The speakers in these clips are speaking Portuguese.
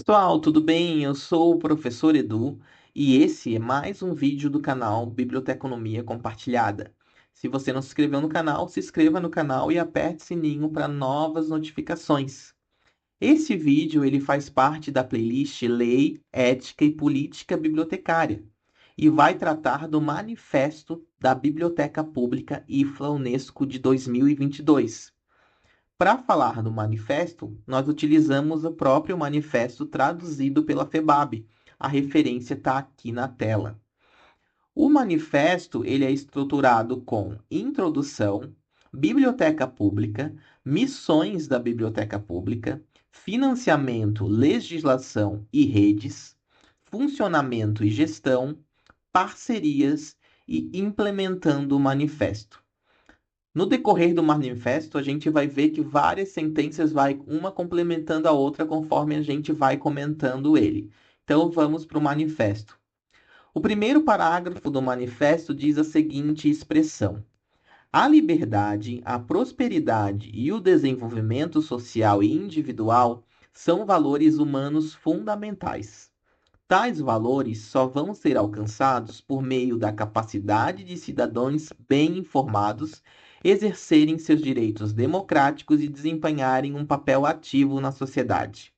Pessoal, tudo bem? Eu sou o professor Edu e esse é mais um vídeo do canal Biblioteconomia Compartilhada. Se você não se inscreveu no canal, se inscreva no canal e aperte o sininho para novas notificações. Esse vídeo ele faz parte da playlist Lei, Ética e Política Bibliotecária e vai tratar do Manifesto da Biblioteca Pública IFLA-Unesco de 2022. Para falar do manifesto, nós utilizamos o próprio manifesto traduzido pela FEBAB. A referência está aqui na tela. O manifesto ele é estruturado com introdução, biblioteca pública, missões da biblioteca pública, financiamento, legislação e redes, funcionamento e gestão, parcerias e implementando o manifesto. No decorrer do manifesto, a gente vai ver que várias sentenças vai uma complementando a outra conforme a gente vai comentando ele. Então, vamos para o manifesto. O primeiro parágrafo do manifesto diz a seguinte expressão: a liberdade, a prosperidade e o desenvolvimento social e individual são valores humanos fundamentais. Tais valores só vão ser alcançados por meio da capacidade de cidadãos bem informados exercerem seus direitos democráticos e desempenharem um papel ativo na sociedade.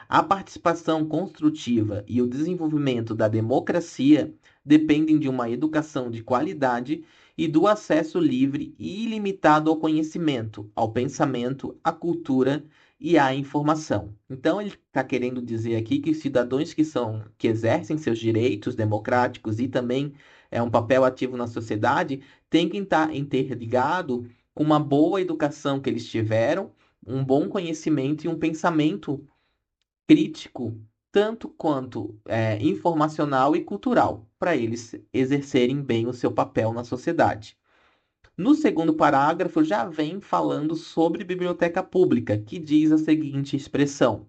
A participação construtiva e o desenvolvimento da democracia dependem de uma educação de qualidade e do acesso livre e ilimitado ao conhecimento, ao pensamento, à cultura e à informação. Então, ele está querendo dizer aqui que os cidadãos que exercem seus direitos democráticos e também um papel ativo na sociedade têm que estar interligado com uma boa educação que eles tiveram, um bom conhecimento e um pensamento crítico, tanto quanto informacional e cultural, para eles exercerem bem o seu papel na sociedade. No segundo parágrafo, já vem falando sobre biblioteca pública, que diz a seguinte expressão: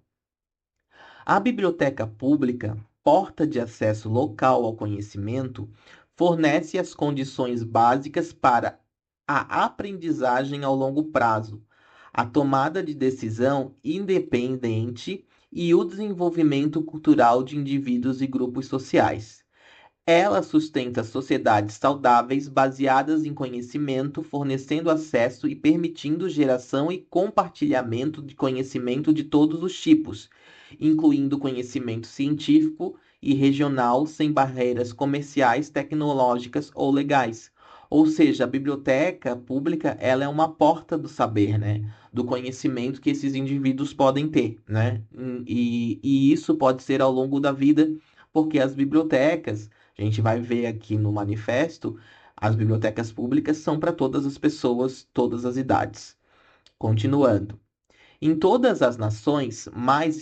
a biblioteca pública, porta de acesso local ao conhecimento, fornece as condições básicas para a aprendizagem ao longo prazo, a tomada de decisão independente e o desenvolvimento cultural de indivíduos e grupos sociais. Ela sustenta sociedades saudáveis baseadas em conhecimento, fornecendo acesso e permitindo geração e compartilhamento de conhecimento de todos os tipos, incluindo conhecimento científico e regional sem barreiras comerciais, tecnológicas ou legais. Ou seja, a biblioteca pública, ela é uma porta do saber, né? Do conhecimento que esses indivíduos podem ter, né? E isso pode ser ao longo da vida, porque as bibliotecas, a gente vai ver aqui no manifesto, as bibliotecas públicas são para todas as pessoas, todas as idades. Continuando. Em todas as nações, mais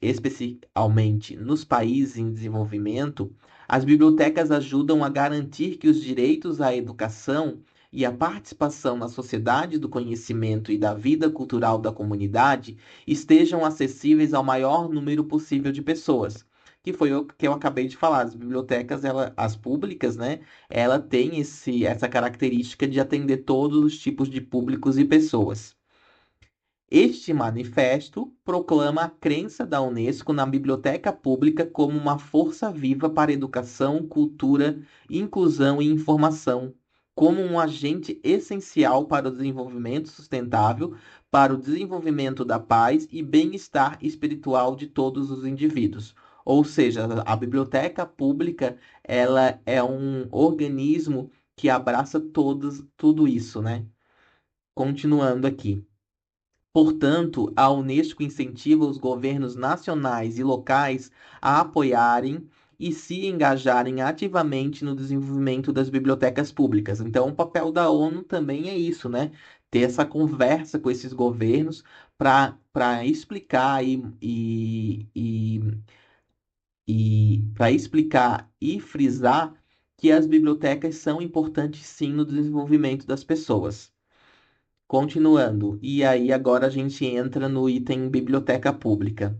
especialmente nos países em desenvolvimento, as bibliotecas ajudam a garantir que os direitos à educação e a participação na sociedade do conhecimento e da vida cultural da comunidade estejam acessíveis ao maior número possível de pessoas. Que foi o que eu acabei de falar. As bibliotecas, as públicas, né, ela tem essa característica de atender todos os tipos de públicos e pessoas. Este manifesto proclama a crença da Unesco na biblioteca pública como uma força viva para educação, cultura, inclusão e informação, como um agente essencial para o desenvolvimento sustentável, para o desenvolvimento da paz e bem-estar espiritual de todos os indivíduos. Ou seja, a biblioteca pública, ela é um organismo que abraça tudo isso, né? Continuando aqui. Portanto, a Unesco incentiva os governos nacionais e locais a apoiarem e se engajarem ativamente no desenvolvimento das bibliotecas públicas. Então, o papel da ONU também é isso, né? Ter essa conversa com esses governos para explicar para explicar e frisar que as bibliotecas são importantes sim no desenvolvimento das pessoas. Continuando, e aí agora a gente entra no item biblioteca pública.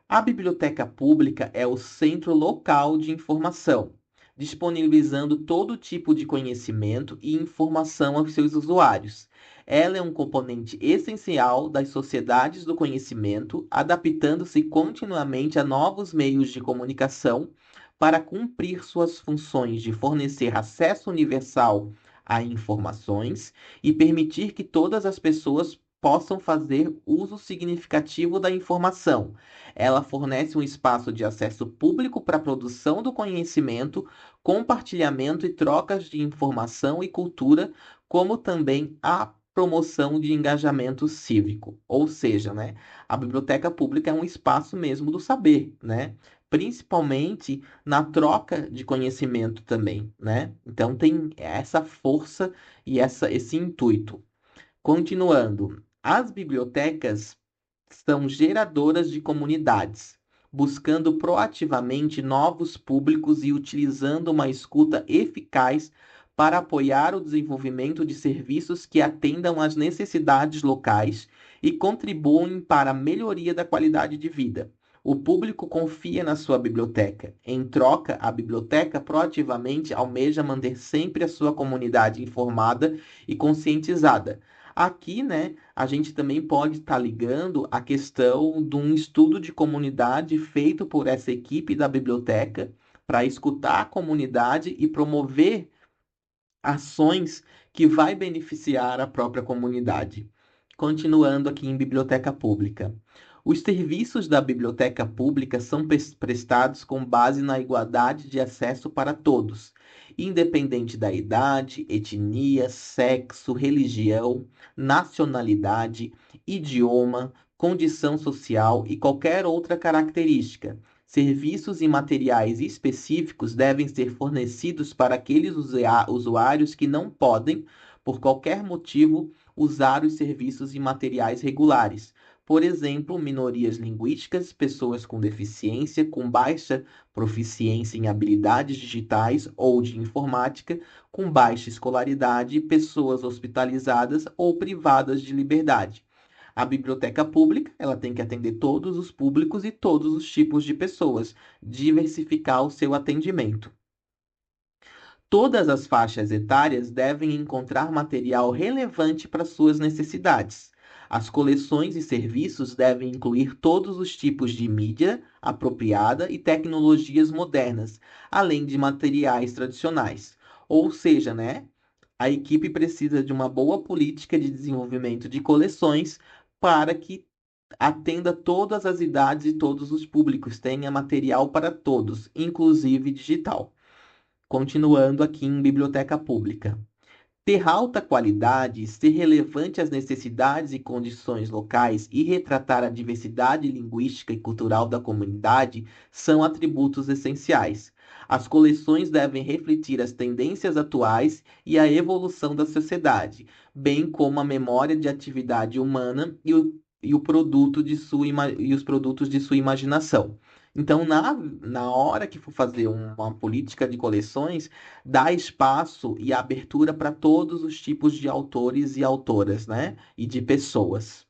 A biblioteca pública é o centro local de informação, disponibilizando todo tipo de conhecimento e informação aos seus usuários. Ela é um componente essencial das sociedades do conhecimento, adaptando-se continuamente a novos meios de comunicação para cumprir suas funções de fornecer acesso universal a informações e permitir que todas as pessoas possam fazer uso significativo da informação. Ela fornece um espaço de acesso público para a produção do conhecimento, compartilhamento e trocas de informação e cultura, como também a promoção de engajamento cívico. Ou seja, né, a biblioteca pública é um espaço mesmo do saber, né? Principalmente na troca de conhecimento também, né? Então tem essa força e esse intuito. Continuando, as bibliotecas são geradoras de comunidades, buscando proativamente novos públicos e utilizando uma escuta eficaz para apoiar o desenvolvimento de serviços que atendam às necessidades locais e contribuem para a melhoria da qualidade de vida. O público confia na sua biblioteca. Em troca, a biblioteca proativamente almeja manter sempre a sua comunidade informada e conscientizada. Aqui, né, a gente também pode estar ligando a questão de um estudo de comunidade feito por essa equipe da biblioteca para escutar a comunidade e promover ações que vai beneficiar a própria comunidade. Continuando aqui em biblioteca pública. Os serviços da biblioteca pública são prestados com base na igualdade de acesso para todos, independente da idade, etnia, sexo, religião, nacionalidade, idioma, condição social e qualquer outra característica. Serviços e materiais específicos devem ser fornecidos para aqueles usuários que não podem, por qualquer motivo, usar os serviços e materiais regulares. Por exemplo, minorias linguísticas, pessoas com deficiência, com baixa proficiência em habilidades digitais ou de informática, com baixa escolaridade, pessoas hospitalizadas ou privadas de liberdade. A biblioteca pública, ela tem que atender todos os públicos e todos os tipos de pessoas, diversificar o seu atendimento. Todas as faixas etárias devem encontrar material relevante para suas necessidades. As coleções e serviços devem incluir todos os tipos de mídia apropriada e tecnologias modernas, além de materiais tradicionais. Ou seja, né, a equipe precisa de uma boa política de desenvolvimento de coleções para que atenda todas as idades e todos os públicos, tenha material para todos, inclusive digital. Continuando aqui em biblioteca pública. Ter alta qualidade, ser relevante às necessidades e condições locais e retratar a diversidade linguística e cultural da comunidade são atributos essenciais. As coleções devem refletir as tendências atuais e a evolução da sociedade, bem como a memória de atividade humana e o produto de e os produtos de sua imaginação. Então, na hora que for fazer uma política de coleções, dá espaço e abertura para todos os tipos de autores e autoras, né? E de pessoas.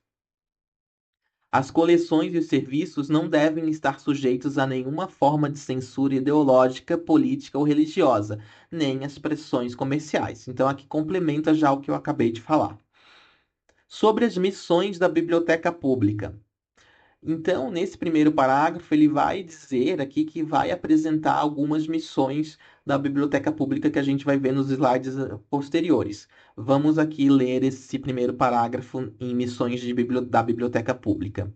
As coleções e os serviços não devem estar sujeitos a nenhuma forma de censura ideológica, política ou religiosa, nem às pressões comerciais. Então, aqui complementa já o que eu acabei de falar. Sobre as missões da biblioteca pública. Então, nesse primeiro parágrafo, ele vai dizer aqui que vai apresentar algumas missões da biblioteca pública que a gente vai ver nos slides posteriores. Vamos aqui ler esse primeiro parágrafo em missões da biblioteca pública.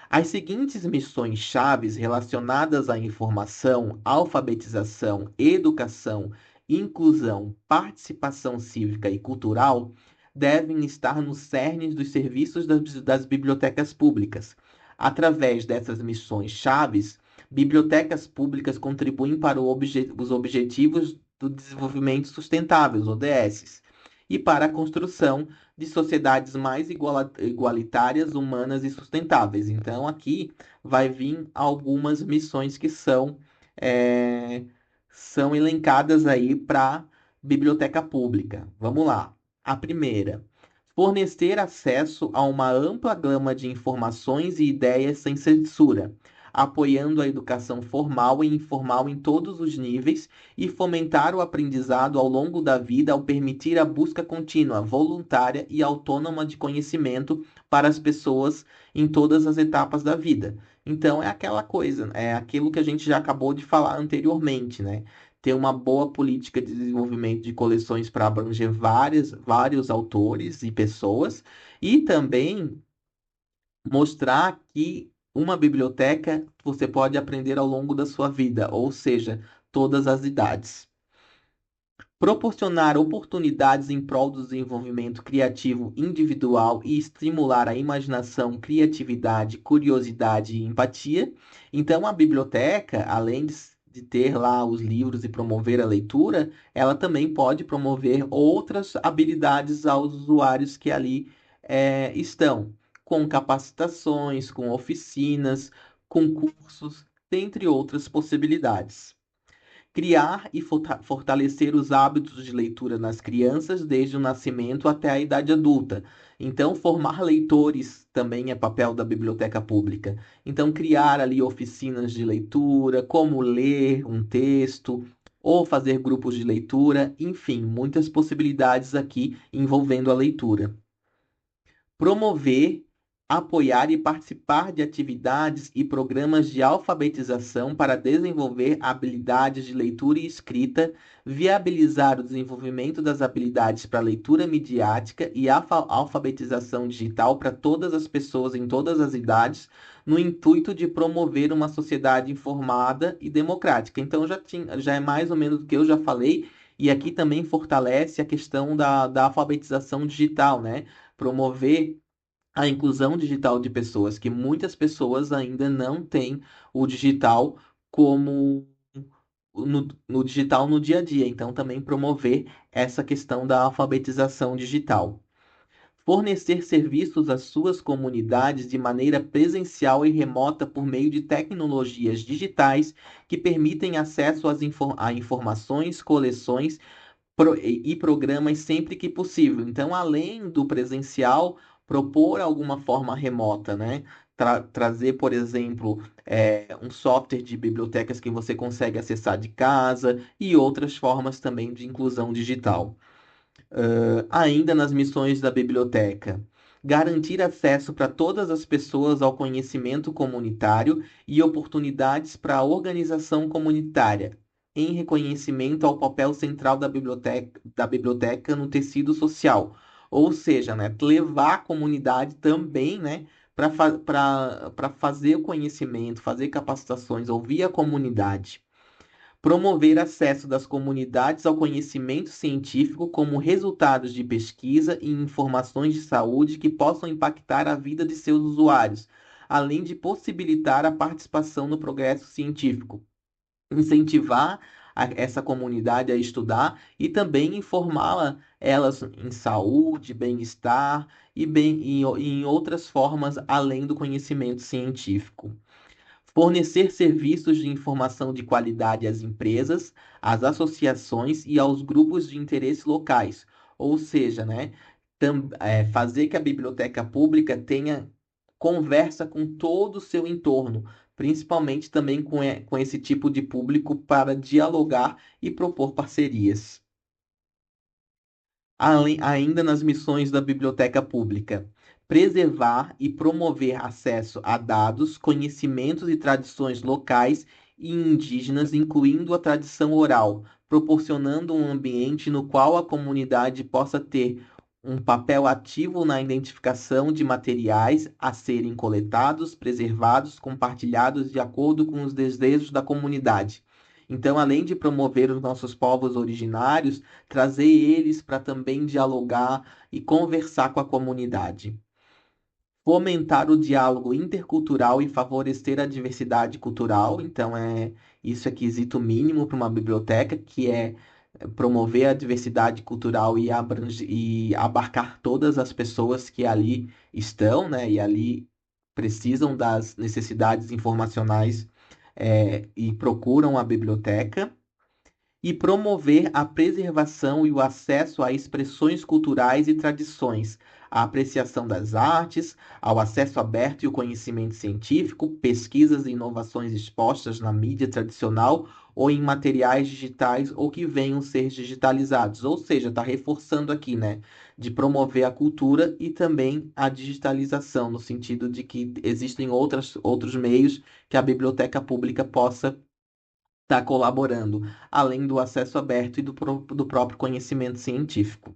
As seguintes missões chaves relacionadas à informação, alfabetização, educação, inclusão, participação cívica e cultural devem estar no cerne dos serviços das bibliotecas públicas. Através dessas missões chaves, bibliotecas públicas contribuem para os Objetivos do Desenvolvimento Sustentável, os ODS, e para a construção de sociedades mais igualitárias, humanas e sustentáveis. Então, aqui vai vir algumas missões que são elencadas aí para biblioteca pública. Vamos lá. A primeira, fornecer acesso a uma ampla gama de informações e ideias sem censura, apoiando a educação formal e informal em todos os níveis e fomentar o aprendizado ao longo da vida ao permitir a busca contínua, voluntária e autônoma de conhecimento para as pessoas em todas as etapas da vida. Então, é aquela coisa, é aquilo que a gente já acabou de falar anteriormente, né? Ter uma boa política de desenvolvimento de coleções para abranger vários autores e pessoas, e também mostrar que uma biblioteca você pode aprender ao longo da sua vida, ou seja, todas as idades. Proporcionar oportunidades em prol do desenvolvimento criativo individual e estimular a imaginação, criatividade, curiosidade e empatia. Então, a biblioteca, além de ter lá os livros e promover a leitura, ela também pode promover outras habilidades aos usuários que ali estão, com capacitações, com oficinas, com cursos, dentre outras possibilidades. Criar e fortalecer os hábitos de leitura nas crianças desde o nascimento até a idade adulta. Então, formar leitores também é papel da biblioteca pública. Então, criar ali oficinas de leitura, como ler um texto, ou fazer grupos de leitura, enfim, muitas possibilidades aqui envolvendo a leitura. Promover, apoiar e participar de atividades e programas de alfabetização para desenvolver habilidades de leitura e escrita, viabilizar o desenvolvimento das habilidades para leitura midiática e alfabetização digital para todas as pessoas em todas as idades, no intuito de promover uma sociedade informada e democrática. Então já é mais ou menos o que eu já falei, e aqui também fortalece a questão da alfabetização digital, né? Promover a inclusão digital de pessoas, que muitas pessoas ainda não têm o digital como no digital no dia a dia. Então, também promover essa questão da alfabetização digital. Fornecer serviços às suas comunidades de maneira presencial e remota por meio de tecnologias digitais que permitem acesso a informações, coleções e programas sempre que possível. Então, além do presencial, propor alguma forma remota, né? Trazer, por exemplo, um software de bibliotecas que você consegue acessar de casa e outras formas também de inclusão digital. Ainda nas missões da biblioteca. Garantir acesso para todas as pessoas ao conhecimento comunitário e oportunidades para a organização comunitária, em reconhecimento ao papel central da biblioteca no tecido social. Ou seja, né, levar a comunidade também, né, para fazer o conhecimento, fazer capacitações, ouvir a comunidade. Promover acesso das comunidades ao conhecimento científico como resultados de pesquisa e informações de saúde que possam impactar a vida de seus usuários, além de possibilitar a participação no progresso científico. Incentivar essa comunidade a estudar e também informá-la elas em saúde, bem-estar e em outras formas além do conhecimento científico. Fornecer serviços de informação de qualidade às empresas, às associações e aos grupos de interesse locais. Ou seja, né, fazer que a biblioteca pública tenha conversa com todo o seu entorno, principalmente também com esse tipo de público para dialogar e propor parcerias. Ainda nas missões da biblioteca pública, preservar e promover acesso a dados, conhecimentos e tradições locais e indígenas, incluindo a tradição oral, proporcionando um ambiente no qual a comunidade possa ter um papel ativo na identificação de materiais a serem coletados, preservados, compartilhados de acordo com os desejos da comunidade. Então, além de promover os nossos povos originários, trazer eles para também dialogar e conversar com a comunidade. Fomentar o diálogo intercultural e favorecer a diversidade cultural. Então, isso é quesito mínimo para uma biblioteca, que é promover a diversidade cultural e abarcar todas as pessoas que ali estão, né? E ali precisam das necessidades informacionais, e procuram a biblioteca. e promover a preservação e o acesso a expressões culturais e tradições, a apreciação das artes, ao acesso aberto e o conhecimento científico, pesquisas e inovações expostas na mídia tradicional ou em materiais digitais ou que venham ser digitalizados. Ou seja, está reforçando aqui, né, de promover a cultura e também a digitalização, no sentido de que existem outros meios que a biblioteca pública possa estar colaborando, além do acesso aberto e do próprio conhecimento científico.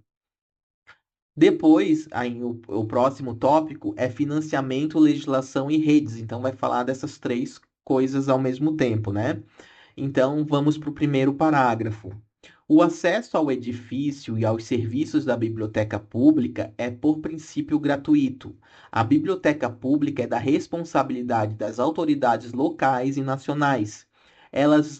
Depois, aí, o próximo tópico é financiamento, legislação e redes. Então, vai falar dessas três coisas ao mesmo tempo, né? Então, vamos para o primeiro parágrafo. O acesso ao edifício e aos serviços da biblioteca pública é, por princípio, gratuito. A biblioteca pública é da responsabilidade das autoridades locais e nacionais.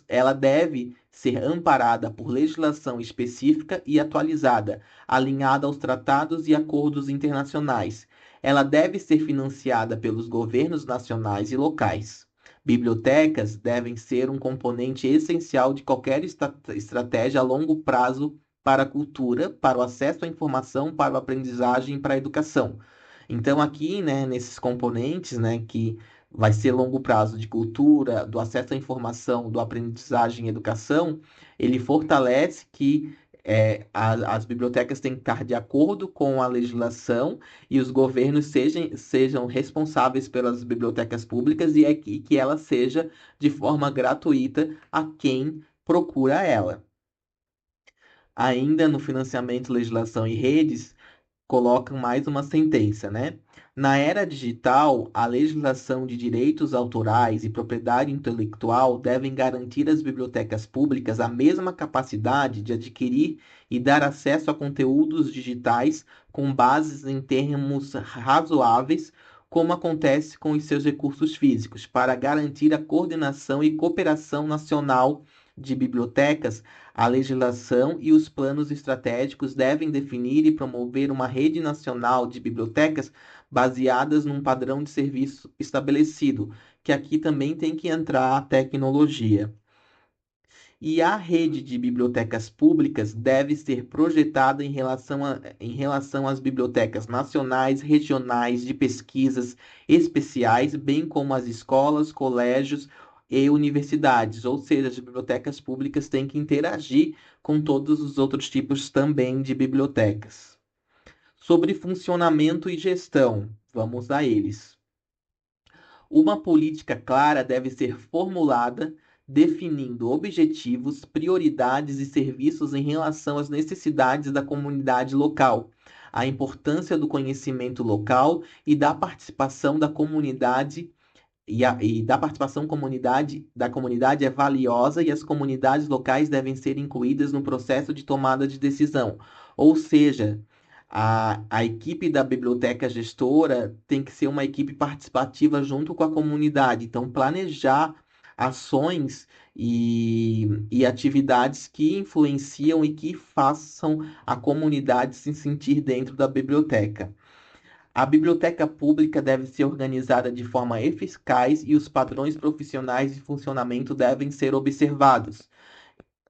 Ela deve ser amparada por legislação específica e atualizada, alinhada aos tratados e acordos internacionais. Ela deve ser financiada pelos governos nacionais e locais. Bibliotecas devem ser um componente essencial de qualquer estratégia a longo prazo para a cultura, para o acesso à informação, para a aprendizagem e para a educação. Então, aqui, né, nesses componentes, né, que vai ser longo prazo de cultura, do acesso à informação, do aprendizagem e educação, ele fortalece que as bibliotecas têm que estar de acordo com a legislação e os governos sejam responsáveis pelas bibliotecas públicas e que ela seja de forma gratuita a quem procura ela. Ainda no financiamento, legislação e redes, colocam mais uma sentença, né? Na era digital, a legislação de direitos autorais e propriedade intelectual devem garantir às bibliotecas públicas a mesma capacidade de adquirir e dar acesso a conteúdos digitais com bases em termos razoáveis, como acontece com os seus recursos físicos, para garantir a coordenação e cooperação nacional de bibliotecas. A legislação e os planos estratégicos devem definir e promover uma rede nacional de bibliotecas baseadas num padrão de serviço estabelecido, que aqui também tem que entrar a tecnologia. E a rede de bibliotecas públicas deve ser projetada em relação às bibliotecas nacionais, regionais, de pesquisas especiais, bem como as escolas, colégios e universidades. Ou seja, as bibliotecas públicas têm que interagir com todos os outros tipos também de bibliotecas. Sobre funcionamento e gestão, vamos a eles. Uma política clara deve ser formulada, definindo objetivos, prioridades e serviços em relação às necessidades da comunidade local. A importância do conhecimento local e da participação da comunidade e da participação da comunidade é valiosa e as comunidades locais devem ser incluídas no processo de tomada de decisão. Ou seja, a equipe da biblioteca gestora tem que ser uma equipe participativa junto com a comunidade. Então, planejar ações e atividades que influenciam e que façam a comunidade se sentir dentro da biblioteca. A biblioteca pública deve ser organizada de forma eficaz e os padrões profissionais de funcionamento devem ser observados.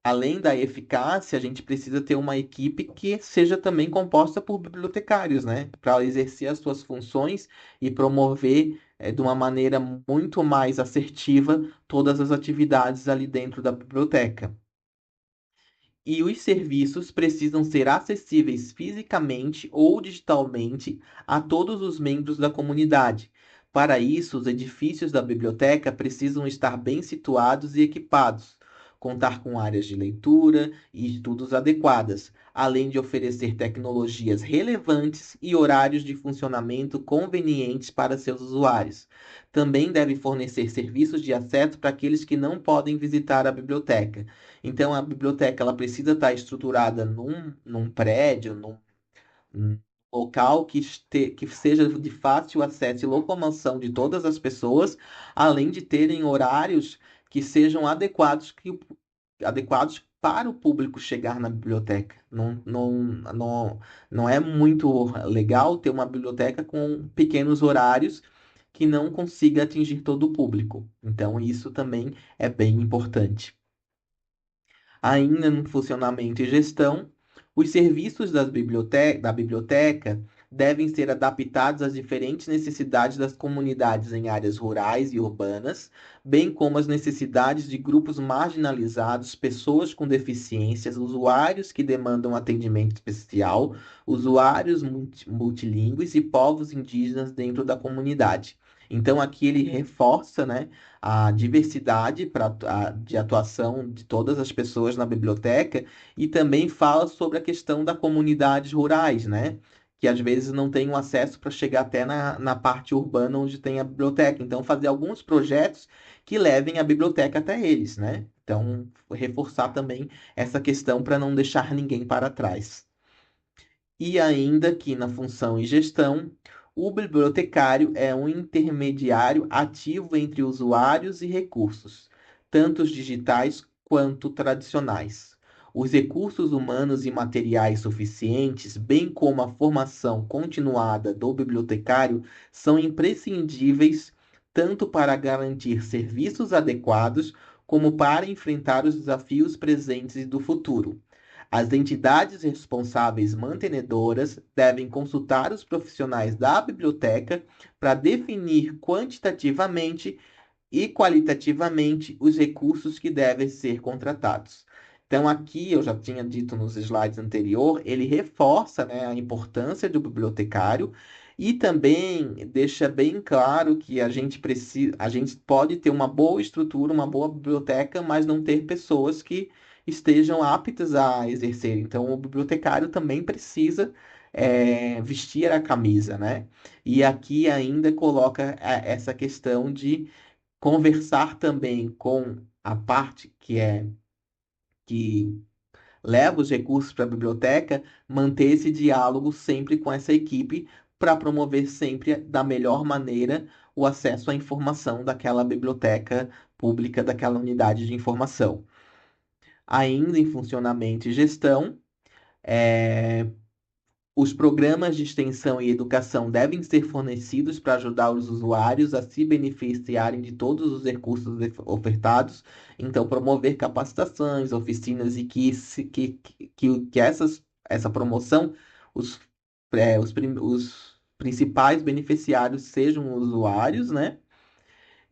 Além da eficácia, a gente precisa ter uma equipe que seja também composta por bibliotecários, né? Para exercer as suas funções e promover, de uma maneira muito mais assertiva todas as atividades ali dentro da biblioteca. E os serviços precisam ser acessíveis fisicamente ou digitalmente a todos os membros da comunidade. Para isso, os edifícios da biblioteca precisam estar bem situados e equipados, contar com áreas de leitura e estudos adequadas, além de oferecer tecnologias relevantes e horários de funcionamento convenientes para seus usuários. Também deve fornecer serviços de acesso para aqueles que não podem visitar a biblioteca. Então, a biblioteca ela precisa estar estruturada num prédio, num local que seja de fácil acesso e locomoção de todas as pessoas, além de terem horários que sejam adequados para o público chegar na biblioteca. Não é muito legal ter uma biblioteca com pequenos horários que não consiga atingir todo o público. Então, isso também é bem importante. Ainda no funcionamento e gestão, os serviços da biblioteca devem ser adaptados às diferentes necessidades das comunidades em áreas rurais e urbanas, bem como às necessidades de grupos marginalizados, pessoas com deficiências, usuários que demandam atendimento especial, usuários multilingües e povos indígenas dentro da comunidade. Então, aqui ele reforça, né, a diversidade de atuação de todas as pessoas na biblioteca e também fala sobre a questão das comunidades rurais, né? Que às vezes não têm um acesso para chegar até na parte urbana onde tem a biblioteca. Então, fazer alguns projetos que levem a biblioteca até eles, né? Então, reforçar também essa questão para não deixar ninguém para trás. E ainda que na função e gestão, o bibliotecário é um intermediário ativo entre usuários e recursos, tanto os digitais quanto tradicionais. Os recursos humanos e materiais suficientes, bem como a formação continuada do bibliotecário, são imprescindíveis tanto para garantir serviços adequados como para enfrentar os desafios presentes e do futuro. As entidades responsáveis mantenedoras devem consultar os profissionais da biblioteca para definir quantitativamente e qualitativamente os recursos que devem ser contratados. Então, aqui eu já tinha dito nos slides anterior, ele reforça, né, a importância do bibliotecário e também deixa bem claro que a gente pode ter uma boa estrutura, uma boa biblioteca, mas não ter pessoas que estejam aptas a exercer. Então, o bibliotecário também precisa vestir a camisa, né? E aqui ainda coloca essa questão de conversar também com a parte que leva os recursos para a biblioteca, manter esse diálogo sempre com essa equipe para promover sempre da melhor maneira o acesso à informação daquela biblioteca pública, daquela unidade de informação. Ainda em funcionamento e gestão, é, os programas de extensão e educação devem ser fornecidos para ajudar os usuários a se beneficiarem de todos os recursos ofertados. Então, promover capacitações, oficinas e essa promoção, os, os principais beneficiários sejam os usuários, né?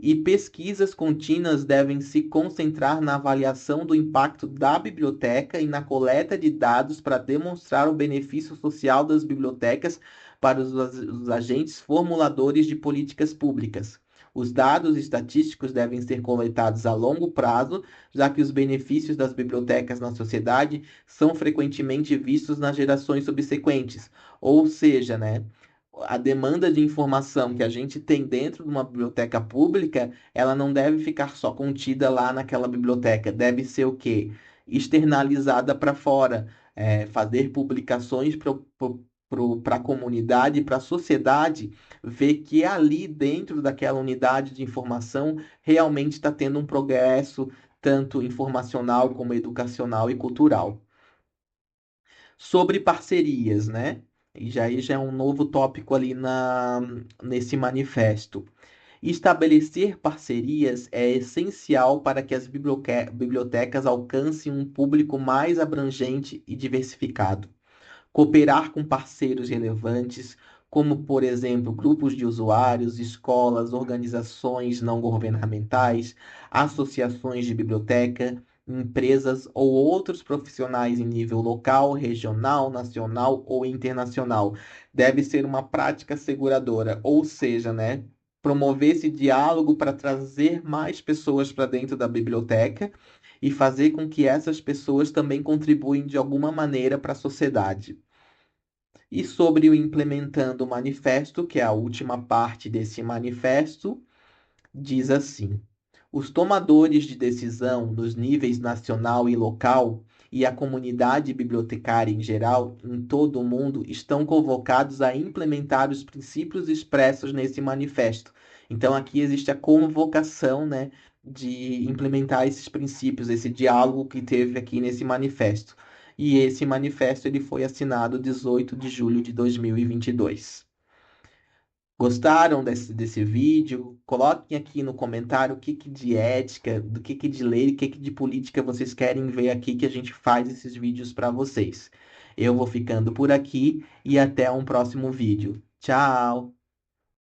E pesquisas contínuas devem se concentrar na avaliação do impacto da biblioteca e na coleta de dados para demonstrar o benefício social das bibliotecas para os agentes formuladores de políticas públicas. Os dados estatísticos devem ser coletados a longo prazo, já que os benefícios das bibliotecas na sociedade são frequentemente vistos nas gerações subsequentes. Ou seja, né? A demanda de informação que a gente tem dentro de uma biblioteca pública, ela não deve ficar só contida lá naquela biblioteca, deve ser o quê? Externalizada para fora, fazer publicações para a comunidade, para a sociedade, ver que ali dentro daquela unidade de informação realmente está tendo um progresso, tanto informacional como educacional e cultural. Sobre parcerias, né? E já é um novo tópico ali nesse manifesto. Estabelecer parcerias é essencial para que as bibliotecas alcancem um público mais abrangente e diversificado. Cooperar com parceiros relevantes, como, por exemplo, grupos de usuários, escolas, organizações não governamentais, associações de biblioteca, empresas ou outros profissionais em nível local, regional, nacional ou internacional. Deve ser uma prática seguradora, ou seja, né, promover esse diálogo para trazer mais pessoas para dentro da biblioteca e fazer com que essas pessoas também contribuem de alguma maneira para a sociedade. E sobre o implementando o manifesto, que é a última parte desse manifesto, diz assim: os tomadores de decisão nos níveis nacional e local e a comunidade bibliotecária em geral, em todo o mundo, estão convocados a implementar os princípios expressos nesse manifesto. Então, aqui existe a convocação, né, de implementar esses princípios, esse diálogo que teve aqui nesse manifesto. E esse manifesto ele foi assinado 18 de julho de 2022. Gostaram desse vídeo? Coloquem aqui no comentário o que que de ética, do que de lei, o que que de política vocês querem ver aqui que a gente faz esses vídeos para vocês. Eu vou ficando por aqui e até um próximo vídeo. Tchau!